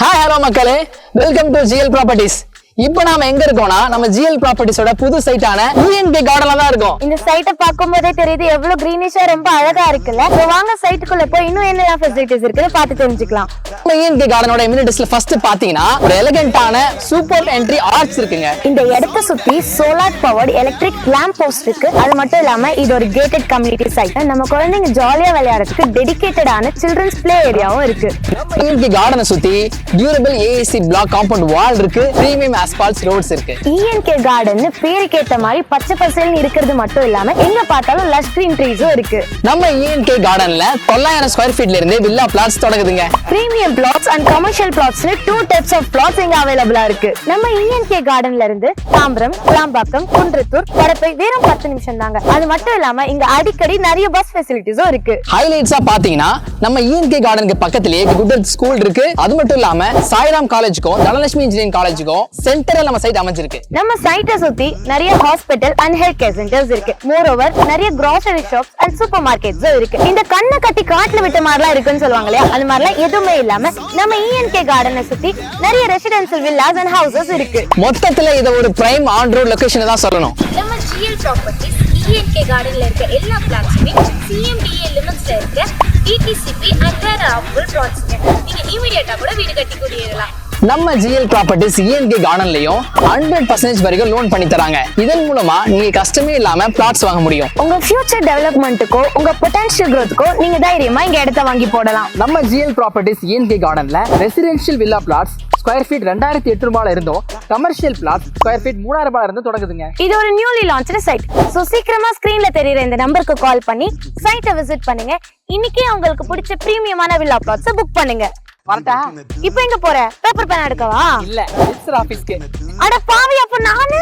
Hi hello மக்களே, welcome to GL properties. இப்போ நாம எங்க இருக்கோம்னா நம்ம ஜிஎல் ப்ராப்பர்ட்டிஸோட புது சைட்டான யூஎன்பி கார்டன்ல தான் இருக்கோம். இந்த சைட்டை பார்க்கும்போதே தெரியுது எவ்வளவு கிரீனிஷா ரொம்ப அழகா இருக்குல்ல. இப்போ வாங்க சைட்டுக்குள்ள போய் இன்னும் என்னென்ன ஃபெசிலிட்டிஸ் இருக்குன்னு பார்த்து தெரிஞ்சுக்கலாம். நம்ம யூஎன்பி கார்டனோட அம்யூனிட்டிஸ்ல ஃபர்ஸ்ட் பாத்தீங்கன்னா ஒரு எலிகன்ட்டான சூப்பர் என்ட்ரி ஆர்ச் இருக்குங்க. இந்த இடத்தை சுத்தி solar powered electric lamp post இருக்கு. அது மட்டும் இல்லாம இது ஒரு கேட்டட் கம்யூனிட்டி சைட். நம்ம குழந்தைங்க ஜாலியா விளையாடுறதுக்கு டெடிகேட்டடான சில்ட்ரன்ஸ் பிளே ஏரியாவும் இருக்கு. யூஎன்பி கார்டனை சுத்தி durable AAC block compound wall இருக்கு. பிரீமியம் ஆஸ்பால்ட் ரோட்ஸ் இருக்கு. இஎன்கே கார்டன் பேருக்கு ஏத்த மாதிரி பச்சை பசேல்னு இருக்கிறது மட்டும் இல்லாம எங்க பார்த்தாலும் லஷ் கிரீன் ட்ரீஸும் இருக்கு. நம்ம இஎன்கே கார்டன்ல 900 ஸ்கொயர் ஃபீட்ல இருந்து வில்லா பிளாட்ஸ் தொடங்குதுங்க. பிரீமியம் பிளாட்ஸ் அண்ட் கமர்ஷியல் பிளாட்ஸ்னு 2 டைப்ஸ் ஆஃப் பிளாட்ஸ் இங்க அவைலபிளா இருக்கு. நம்ம இஎன்கே கார்டன்ல இருந்து தாம்பரம், கிளாம்பாக்கம், குன்றத்தூர், பரப்பை வெறும் 10 நிமிஷம் தாங்க. அது மட்டும் இல்லாம இங்க அடிக்கடி நிறைய பஸ் ஃபெசிலிட்டிஸும் இருக்கு. ஹைலைட்ஸா பாத்தீங்கன்னா நம்ம இஎன்கே கார்டனுக்கு பக்கத்திலேயே குட் ஸ்கூல் இருக்கு. அது மட்டும் இல்லாம சாய்ராம் காலேஜுக்கும் தனலட்சுமி இன்ஜினியரிங் காலேஜுக்கும் சென்டரல் நம்ம சைட் அமைஞ்சிருக்கு. நம்ம சைட்டை சுத்தி நிறைய hospital and health care centres இருக்கு. மோரோவர் நிறைய கிராசரி ஷாப்ஸ் அண்ட் சூப்பர் மார்க்கெட்ஸும் இருக்கு. இந்த கண்ணை கட்டி காட்டுல விட்ட மாதிரிலாம் இருக்குன்னு சொல்லுவாங்க இல்லையா, அது மாதிரிலாம் எதுவுமே இல்லாம நம்ம இஎன்கே கார்டனை சுத்தி நிறைய ரெசிடென்சியல் வில்லாஸ் அண்ட் ஹவுசஸ் இருக்கு. மொத்தத்துல இத ஒரு பிரைம் ஆன் ரோட் லொகேஷன் தான் சொல்லணும். நம்ம ஜிஎல் ப்ராப்பர்ட்டிஸ் இஎன்கே கார்டன்ல இருக்க எல்லா பிளாட்ஸுமே சிஎம்டிஏ லிமிட்ஸ்ல இருக்க டிடிசிபி அண்ட் வேற அப்ரூவல் பிளாட்ஸ். நீங்க இமிடியேட்டா கூட வீடு கட்டி குடியேறலாம். நம்ம ஜிஎல் ப்ராப்பர்ட்டிஸ் இஎன்கே கார்டன்லயும் 100% வரைக்கும் லோன் பண்ணி தராங்க. இதன் மூலமா நீங்க கஷ்டமே இல்லாம பிளாட்ஸ் வாங்க முடியும். உங்க ஃபியூச்சர் டெவலப்மெண்ட்டுக்கோ உங்க பொட்டன்ஷியல் growthக்கோ நீங்க தைரியமா இங்க இடத்த வாங்கி போடலாம். நம்ம ஜிஎல் ப்ராப்பர்ட்டிஸ் இஎன்கே கார்டன்ல residential villa plots square feet 2800 ரூபாயில இருந்தும் கமர்ஷியல் பிளாட் ஸ்கொயர் ஃபீட் 3000 ரூபாயில இருந்து தொடங்குதுங்க. இது ஒரு நியூலி லான்ச்டு சைட். சோ சீக்கிரமா ஸ்கிரீன்ல தெரியுற இந்த நம்பருக்கு கால் பண்ணி சைட்டை விசிட் பண்ணுங்க. இன்னைக்கே உங்களுக்கு பிடிச்ச பிரீமியமான வில்லா பிளாட்ஸ் புக் பண்ணுங்க. வரட்டா? இப்போ எங்க போற? பேப்பர் பேன் எடுக்கவா? இல்ல, ரிஜிஸ்டர் ஆபீஸ்க்கு. அட பாவி, அப்ப நானு